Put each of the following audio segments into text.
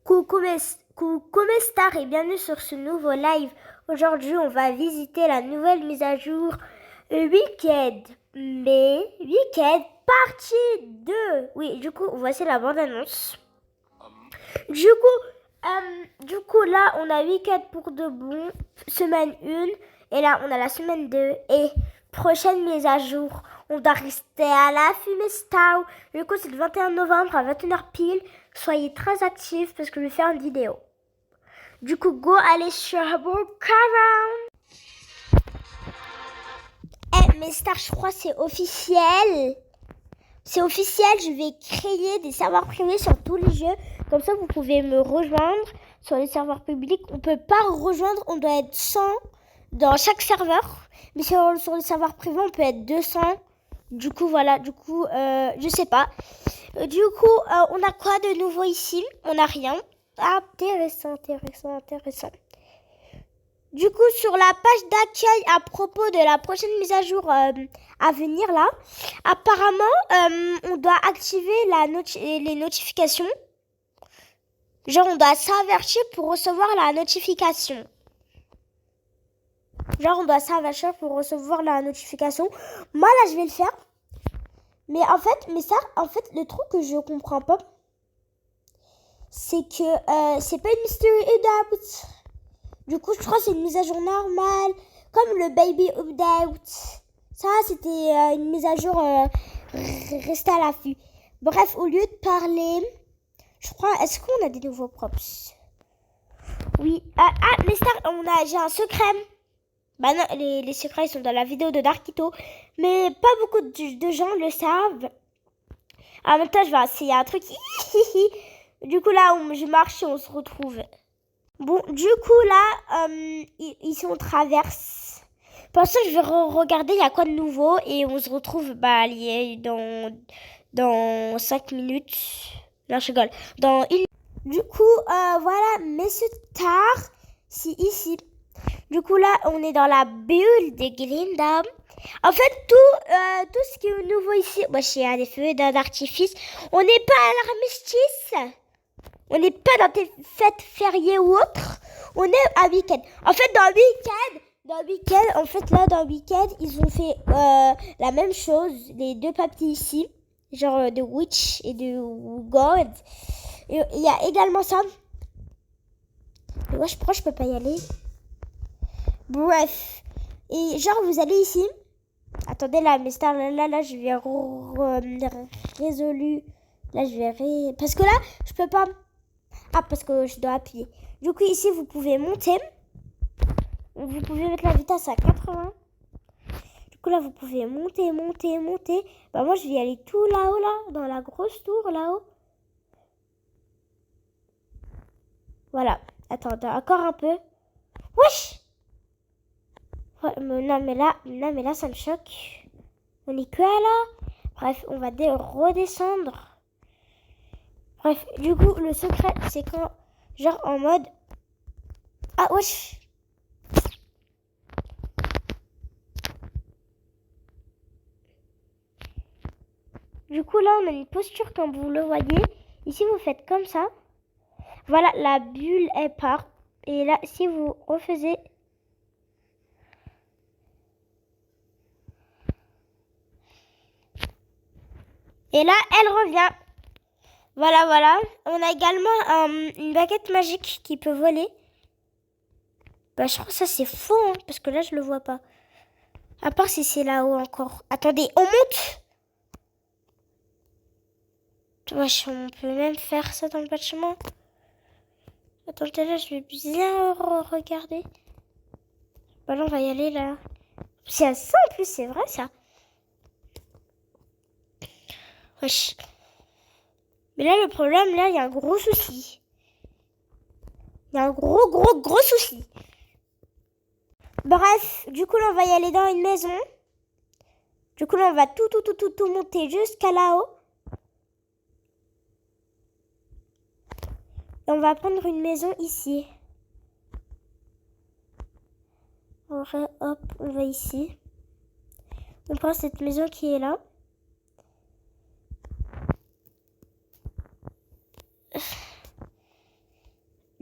Coucou mes stars et bienvenue sur ce nouveau live. Aujourd'hui, on va visiter la nouvelle mise à jour Weekend. Mais Weekend partie 2. Oui, du coup, voici la bande-annonce. Du coup, là, on a Weekend pour de bon, semaine 1. Et là, on a la semaine 2. Et prochaine mise à jour, on doit rester à l'affût, mes stars. Du coup, c'est le 21 novembre à 21h pile. Soyez très actifs parce que je vais faire une vidéo. Du coup, go aller sur Brookhaven. Mes stars, je crois que c'est officiel. C'est officiel, je vais créer des serveurs privés sur tous les jeux. Comme ça, vous pouvez me rejoindre sur les serveurs publics. On peut pas rejoindre, on doit être 100 dans chaque serveur. Mais sur les serveurs privés, on peut être 200. Du coup, voilà, je sais pas. On a quoi de nouveau ici? On n'a rien. Intéressant. Du coup, sur la page d'accueil à propos de la prochaine mise à jour à venir là, apparemment, on doit activer les notifications. Genre, on doit s'avertir pour recevoir la notification. Moi, là, je vais le faire. Mais en fait, le truc que je comprends pas, c'est que c'est pas une mystery update. Du coup, je crois que c'est une mise à jour normale, comme le baby update. Ça, c'était une mise à jour restez à l'affût. Bref, au lieu de parler, je crois, est-ce qu'on a des nouveaux props? Oui. Mais stars, j'ai un secret. Bah non, les secrets, ils sont dans la vidéo de Darkito. Mais pas beaucoup de gens le savent. En même temps, je vais essayer un truc. Du coup, là, je marche et on se retrouve. Bon, du coup, là, ici, on traverse. Pour l'instant, je vais regarder il y a quoi de nouveau. Et on se retrouve dans 5 minutes. Non, je rigole. Dans une... Du coup, voilà, messieurs stars, c'est ici. Du coup, là, on est dans la bulle des Glinda. En fait, tout ce qui est nouveau ici... Moi, il y a des feux d'artifice. On n'est pas à l'armistice. On n'est pas dans des fêtes fériées ou autres. On est à week-end. En fait, dans week-end, ils ont fait la même chose. Les deux papiers ici, genre de Witch et de God. Et il y a également ça. Mais moi, je crois que je peux pas y aller. Bref. Et genre, vous allez ici. Attendez, là, mes stars, là, je vais résolu. Là, je vais parce que là, je peux pas... parce que je dois appuyer. Du coup, ici, vous pouvez monter. Vous pouvez mettre la vitesse à 80. Du coup, là, vous pouvez monter. Bah, moi, je vais aller tout là-haut, là, dans la grosse tour, là-haut. Voilà. Attends, encore un peu. Wesh! Non, mais là, ça me choque. On est que là. Bref, on va redescendre. Bref, du coup, le secret, c'est quand, genre, en mode... Ah, wesh! Du coup, là, on a une posture comme vous le voyez. Ici, vous faites comme ça. Voilà, la bulle, elle part. Et là, si vous refaisez... Et là, elle revient. Voilà. On a également une baguette magique qui peut voler. Bah, je crois que ça, c'est faux, hein, parce que là, je le vois pas. À part si c'est là-haut encore. Attendez, on monte. Wesh, on peut même faire ça dans le bâtiment. Attendez, là, je vais bien regarder. Bah là, on va y aller, là. C'est à ça, en plus, c'est vrai, ça. Wesh. Mais là, le problème, là, il y a un gros souci. Il y a un gros souci. Bref, du coup, là, on va y aller dans une maison. Du coup, là, on va tout monter jusqu'à là-haut. Et on va prendre une maison ici. Hop, on va ici. On prend cette maison qui est là.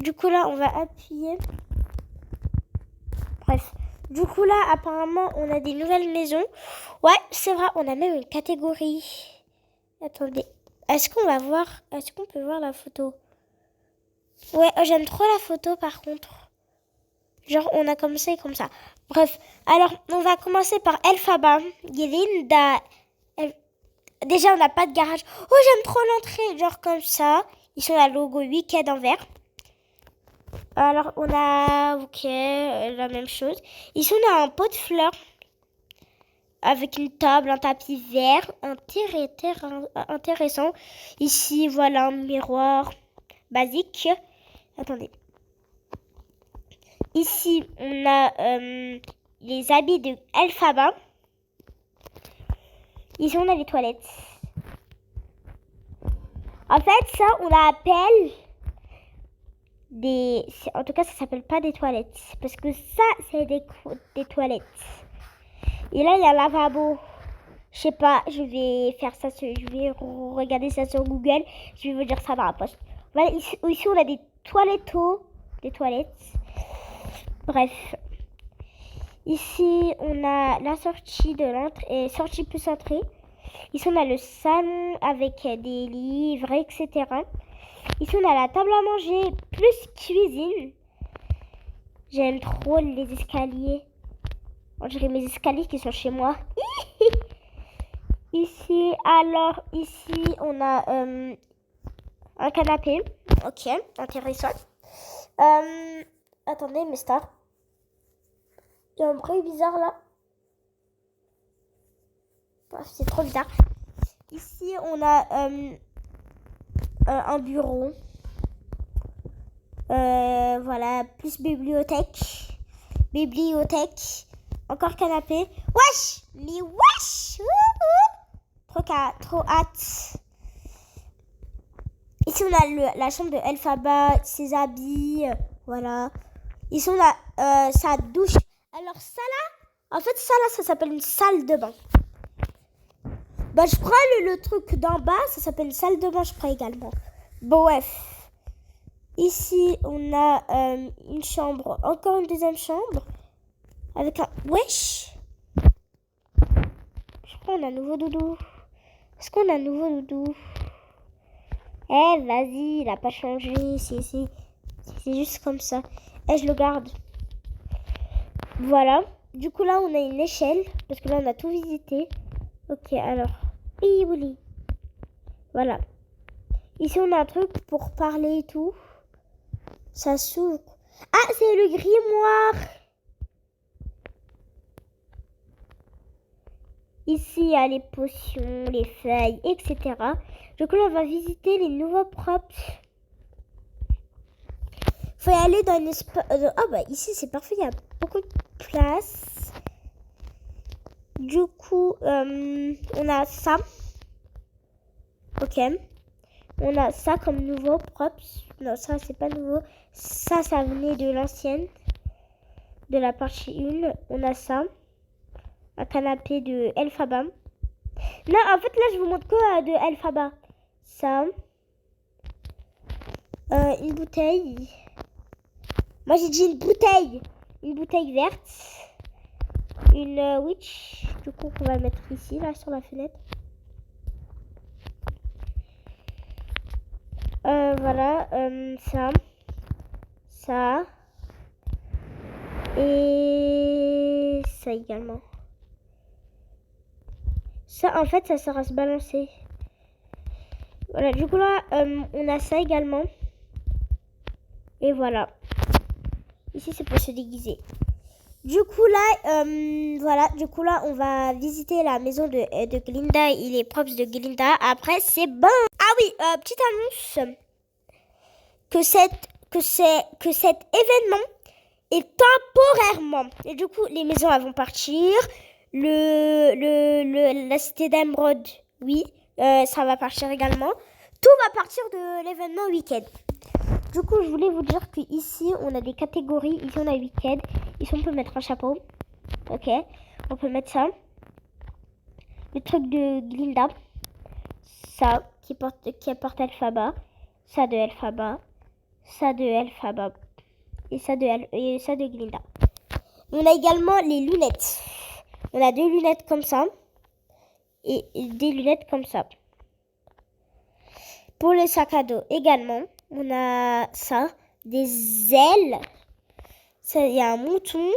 Du coup, là, on va appuyer. Bref. Du coup, là, apparemment, on a des nouvelles maisons. Ouais, c'est vrai, on a même une catégorie. Attendez. Est-ce qu'on peut voir la photo? Ouais, j'aime trop la photo, par contre. Genre, on a commencé comme ça. Bref, alors, on va commencer par Elphaba, Glinda. Déjà, on n'a pas de garage. Oh, j'aime trop l'entrée, genre comme ça. Ils sont à logo Wicked en vert. Alors, on a, ok, la même chose. Ici, on a un pot de fleurs avec une table, un tapis vert, intéressant. Ici, voilà un miroir basique. Attendez. Ici, on a les habits de Elphaba. Ici, on a les toilettes. En fait, ça, on l'appelle des... En tout cas, ça s'appelle pas des toilettes. Parce que ça, c'est des toilettes. Et là, il y a un lavabo. Je sais pas, je vais faire ça, je vais regarder ça sur Google. Je vais vous dire ça dans la poste. Voilà, ici, on a des toilettos. Des toilettes. Bref. Ici, on a la sortie de l'entrée, sortie plus entrée. Ici, on a le salon avec des livres, etc. Ici, on a la table à manger plus cuisine. J'aime trop les escaliers. On dirait mes escaliers qui sont chez moi. Ici, on a un canapé. Ok, intéressant. Attendez, mes stars. Il y a un bruit bizarre là. Bref, c'est trop bizarre. Ici, on a un bureau. Voilà, plus bibliothèque. Encore canapé. Wesh! Mais wesh! Trop hâte. Ici, on a la chambre de Elphaba, ses habits. Voilà. Ici, on a sa douche. Alors, ça là, en fait, ça s'appelle une salle de bain. Bah, je prends le truc d'en bas, ça s'appelle une salle de bain, je prends également. Bon, bref. Ici, on a une chambre, encore une deuxième chambre. Avec un... Wesh! Je crois qu'on a un nouveau doudou. Est-ce qu'on a un nouveau doudou? Eh, vas-y, il a pas changé. C'est juste comme ça. Eh, je le garde. Voilà. Du coup, là, on a une échelle. Parce que là, on a tout visité. Ok, alors. Oui. Voilà. Ici, on a un truc pour parler et tout. Ça s'ouvre. Ah, c'est le grimoire. Ici, il y a les potions, les feuilles, etc. Du coup, là, on va visiter les nouveaux props. Faut y aller dans une espace... Ah, bah, ici, c'est parfait. Il y a beaucoup de place. Du coup, on a ça. Ok. On a ça comme nouveau props. Non, ça, c'est pas nouveau. Ça venait de l'ancienne. De la partie 1. On a ça. Un canapé de Elphaba. Non, en fait, là, je vous montre que de Elphaba. Ça. Une bouteille. Moi, j'ai dit une bouteille. Une bouteille verte. Une witch. Du coup, on va le mettre ici, là, sur la fenêtre. Voilà. Ça. Et ça également. Ça, en fait, ça sert à se balancer. Voilà, du coup, là, on a ça également. Et voilà. Ici, c'est pour se déguiser. Du coup, là, voilà. Du coup, là, on va visiter la maison de Glinda et les props de Glinda. Après, c'est bon. Ah oui, petite annonce. Que cet événement est temporairement. Et du coup, les maisons, elles vont partir. La cité d'Emeraude, oui, ça va partir également. Tout va partir de l'événement week-end. Du coup, je voulais vous dire qu'ici, on a des catégories. Ici, on a week-end. Ici, on peut mettre un chapeau. Ok. On peut mettre ça. Le truc de Glinda. Ça, qui porte Elphaba. Ça de Elphaba. ça de Elphaba et ça de Glinda. On a également les lunettes. On a 2 lunettes comme ça et des lunettes comme ça. Pour le sac à dos également, on a ça, des ailes. Il y a un mouton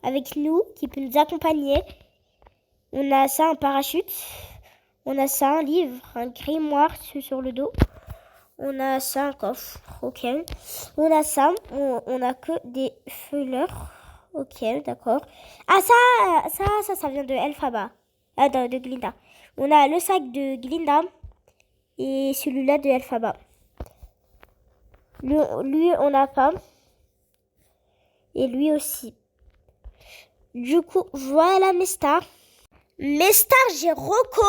avec nous qui peut nous accompagner. On a ça, un parachute. On a ça, un livre, un grimoire sur le dos. On a ça, un coffre. Ok. On a ça, on a que des fleurs. Ok, d'accord. Ah, ça vient de Elphaba. Ah, de Glinda. On a le sac de Glinda et celui-là de Elphaba. Lui, on n'a pas. Et lui aussi. Du coup, voilà mes stars. Mes stars, j'ai Rocco,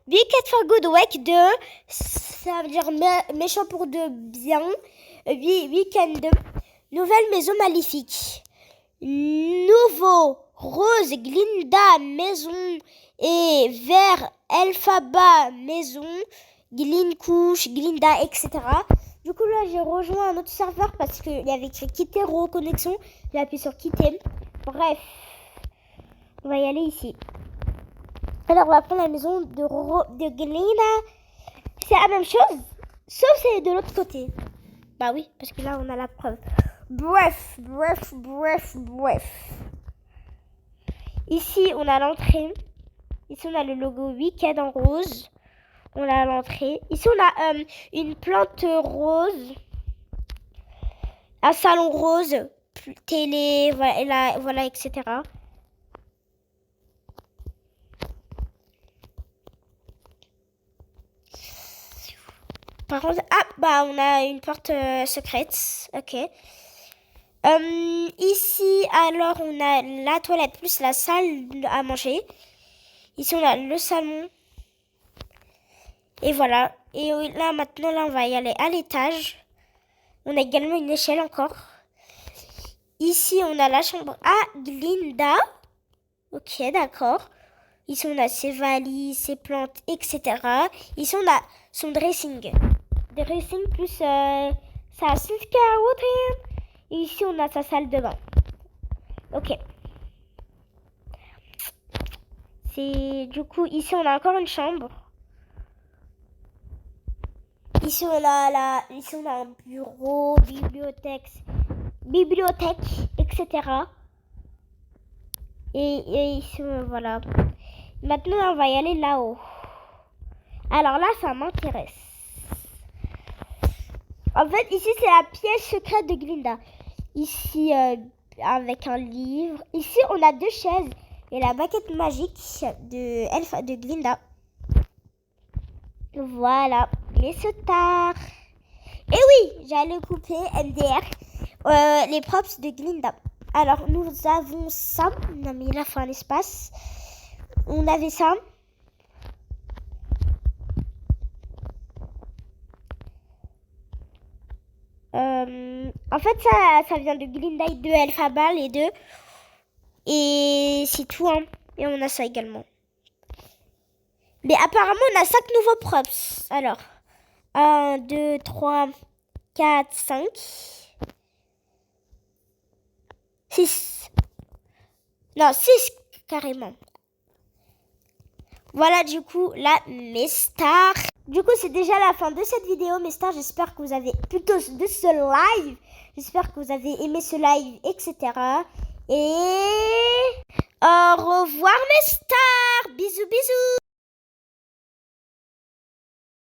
Wicked for Good Week 2. Ça veut dire méchant pour de bien. Weekend 2. Nouvelle maison maléfique. Nouveau rose Glinda maison et vert Elphaba maison. Gleam-couche, Glinda, etc. Du coup, là, j'ai rejoint un autre serveur parce qu'il y avait écrit quitter reconnexion. J'ai appuyé sur quitter. Bref, on va y aller ici. Alors, on va prendre la maison de Glinda. C'est la même chose, sauf c'est de l'autre côté. Bah oui, parce que là, on a la preuve. Bref. Ici, on a l'entrée. Ici, on a le logo Wicked en rose. On a l'entrée. Ici, on a une plante rose. Un salon rose. Télé, voilà, etc. Par contre, on a une porte secrète. Ok. Ici, alors, on a la toilette plus la salle à manger. Ici, on a le salon. Et voilà. Et là, maintenant, on va y aller à l'étage. On a également une échelle encore. Ici, on a la chambre à Glinda. Ok, d'accord. Ici, on a ses valises, ses plantes, etc. Ici, on a son dressing. Dressing plus sa skincare routine. Et ici, on a sa salle de bain. Ok. Du coup, ici, on a encore une chambre. Ici, on a un bureau, bibliothèque, etc. Et ici, voilà. Maintenant, on va y aller là-haut. Alors là, ça m'intéresse. En fait, ici, c'est la pièce secrète de Glinda. Ici, avec un livre. Ici, on a 2 chaises et la baguette magique de Glinda. Voilà, les stars. Et oui, j'allais couper MDR, les props de Glinda. Alors, nous avons ça. On a mis là, un espace. On avait ça. En fait, ça vient de Glinda et de Elphaba, les 2. Et c'est tout, hein. Et on a ça également. Mais apparemment, on a 5 nouveaux props. Alors, 1, 2, 3, 4, 5. 6. Non, 6 carrément. Voilà du coup là mes stars. Du coup c'est déjà la fin de cette vidéo mes stars. J'espère que vous avez plutôt de ce live. J'espère que vous avez aimé ce live, etc. Et au revoir mes stars. Bisous bisous.